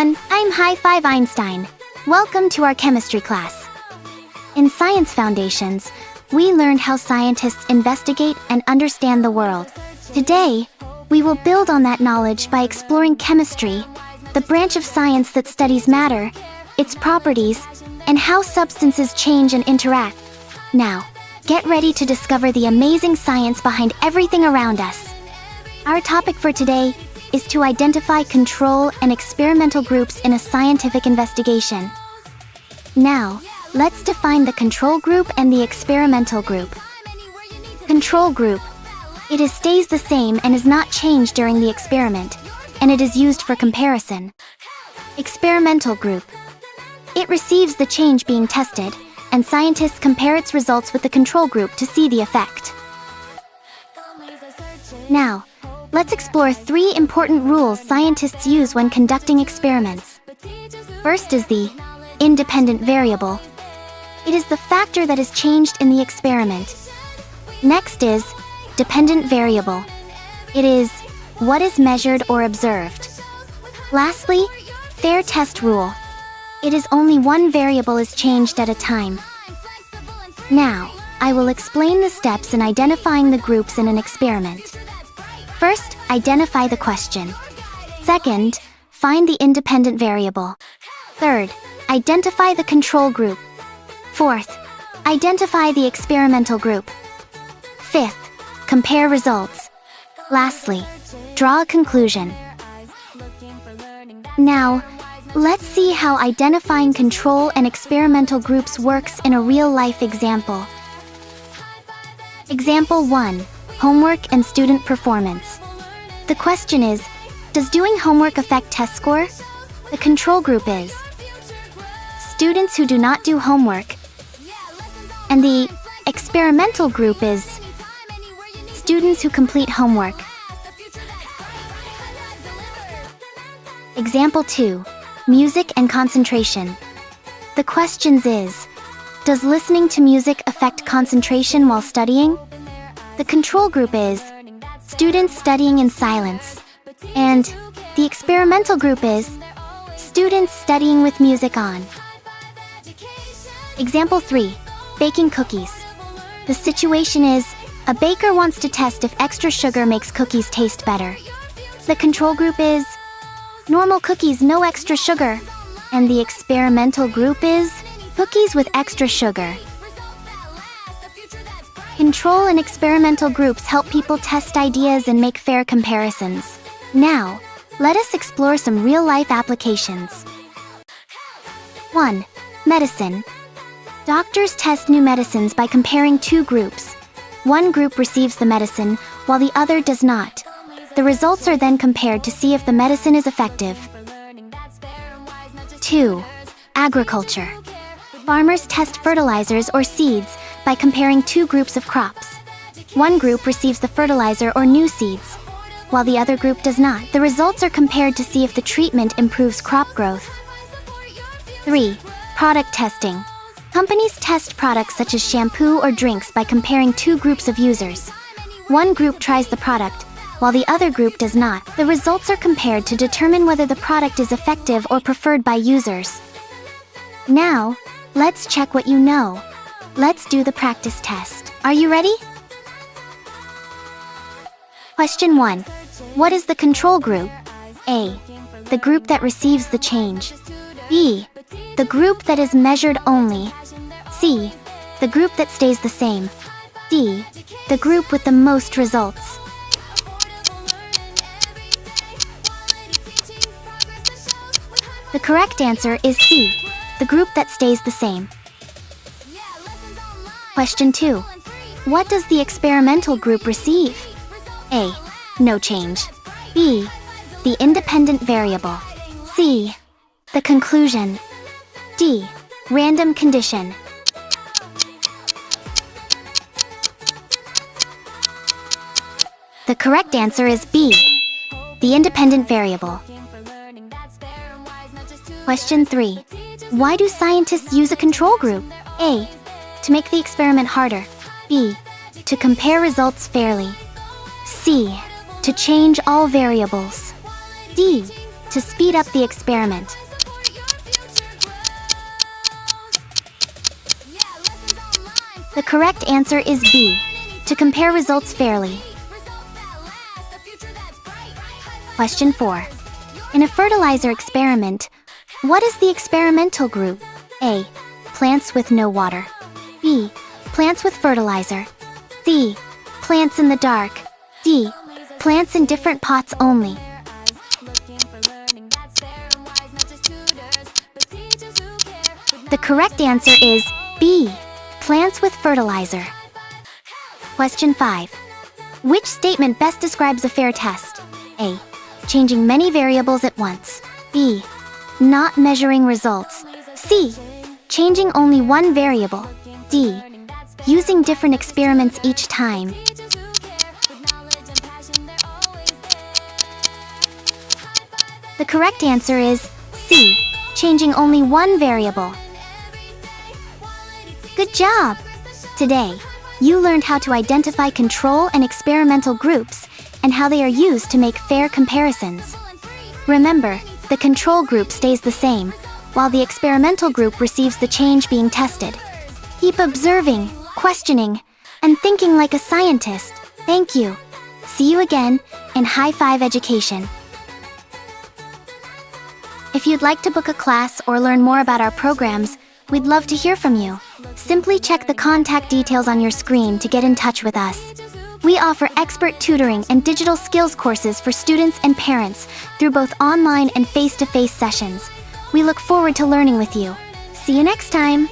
everyone, I'm High5 Einstein. Welcome to our chemistry class. In Science Foundations, we learned how scientists investigate and understand the world. Today, we will build on that knowledge by exploring chemistry, the branch of science that studies matter, its properties, and how substances change and interact. Now, get ready to discover the amazing science behind everything around us. Our topic for today is to identify control and experimental groups in a scientific investigation. Now, let's define the control group and the experimental group. Control group. It stays the same and is not changed during the experiment, and it is used for comparison. Experimental group. It receives the change being tested, and scientists compare its results with the control group to see the effect. Now, let's explore 3 important rules scientists use when conducting experiments. First is the independent variable. It is the factor that is changed in the experiment. Next is dependent variable. It is what is measured or observed. Lastly, fair test rule. It is only one variable is changed at a time. Now, I will explain the steps in identifying the groups in an experiment. First, identify the question. Second, find the independent variable. Third, identify the control group. Fourth, identify the experimental group. Fifth, compare results. Lastly, draw a conclusion. Now, let's see how identifying control and experimental groups works in a real-life example. Example 1. Homework and student performance. The question is, does doing homework affect test score? The control group is students who do not do homework. And the experimental group is students who complete homework. Example 2. Music and concentration. The questions is, does listening to music affect concentration while studying? The control group is students studying in silence. And the experimental group is students studying with music on. Example 3. Baking cookies. The situation is, a baker wants to test if extra sugar makes cookies taste better. The control group is normal cookies, no extra sugar. And the experimental group is cookies with extra sugar. Control and experimental groups help people test ideas and make fair comparisons. Now, let us explore some real-life applications. 1. Medicine. Doctors test new medicines by comparing 2 groups. One group receives the medicine, while the other does not. The results are then compared to see if the medicine is effective. 2. Agriculture. Farmers test fertilizers or seeds by comparing 2 groups of crops. One group receives the fertilizer or new seeds, while the other group does not. The results are compared to see if the treatment improves crop growth. 3. Product testing. Companies test products such as shampoo or drinks by comparing 2 groups of users. One group tries the product, while the other group does not. The results are compared to determine whether the product is effective or preferred by users. Now, let's check what you know. Let's do the practice test. Are you ready? Question 1. What is the control group? A. The group that receives the change. B. The group that is measured only. C. The group that stays the same. D. The group with the most results. The correct answer is C. The group that stays the same. Question 2. What does the experimental group receive? A. No change. B. The independent variable. C. The conclusion. D. Random condition. The correct answer is B. The independent variable. Question 3. Why do scientists use a control group? A. To make the experiment harder. B. To compare results fairly. C. To change all variables. D. to speed up the experiment. The correct answer is B, to compare results fairly. Question 4. In a fertilizer experiment, what is the experimental group? A. Plants with no water. B. Plants with fertilizer. C. Plants in the dark. D. Plants in different pots only. The correct answer is B. Plants with fertilizer. Question 5. Which statement best describes a fair test? A. Changing many variables at once. B. Not measuring results. C. Changing only one variable. D. Using different experiments each time. The correct answer is C. Changing only one variable. Good job! Today, you learned how to identify control and experimental groups and how they are used to make fair comparisons. Remember, the control group stays the same, while the experimental group receives the change being tested. Keep observing, questioning, and thinking like a scientist. Thank you. See you again in High5 Education. If you'd like to book a class or learn more about our programs, we'd love to hear from you. Simply check the contact details on your screen to get in touch with us. We offer expert tutoring and digital skills courses for students and parents through both online and face-to-face sessions. We look forward to learning with you. See you next time!